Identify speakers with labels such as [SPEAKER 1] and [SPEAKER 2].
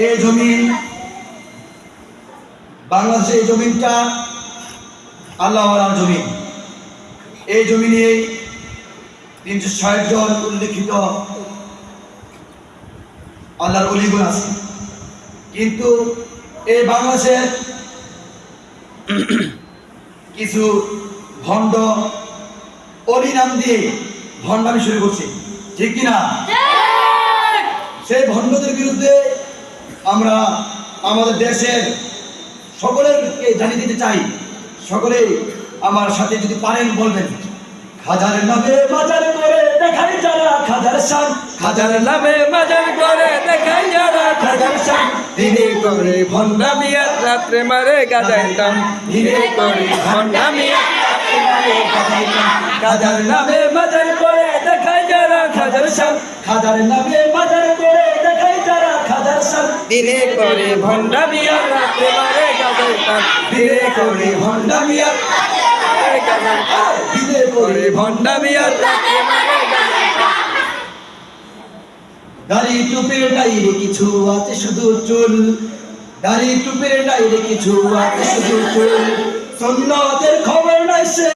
[SPEAKER 1] এই জমিন বাংলাদেশের এই জমিনটা আল্লাহওয়ালার জমিন। এই জমিনে 360 জন উল্লেখিত আল্লাহর ওলিগণ আছে, কিন্তু এই বাংলাদেশের কিছু ভণ্ড অলি নাম দিয়ে ভণ্ডামি শুরু করছে, ঠিক কিনা? সেই ভণ্ডদের বিরুদ্ধে আমরা আমাদের দেশের সকলেরকে জানিয়ে দিতে চাই। সকলে আমার সাথে যদি পারেন বলবেন, খাজার নামে বাজার করে দেখাই যারা খাজার শান,
[SPEAKER 2] খাজার নামে বাজার করে দেখাই যারা খাজার শান, দিনে করে ভণ্ডামি আর রাত্রে মারে গাজায় টান, দিনে করে ভণ্ডামি আর রাত্রে মারে গাজায় টান। খাজার নামে বাজার করে দেখাই যারা খাজার শান,
[SPEAKER 1] খাজার নামে বাজার করে দেখাই যারা খাজার শান,
[SPEAKER 2] দিনে করে ভণ্ডামি আর রাত্রে মারে গাজায় টান, দিনে করে ভণ্ডামি আর রাত্রে মারে গাজায় টান, দিনে করে ভণ্ডামি আর রাত্রে মারে গাজায় টান।
[SPEAKER 1] দাড়ি টুপির ডাইরে কিছু আছে শুধু চুল, দাড়ি টুপির ডাইরে কিছু আছে শুধু চুল, সুন্নতের খবর নাই সে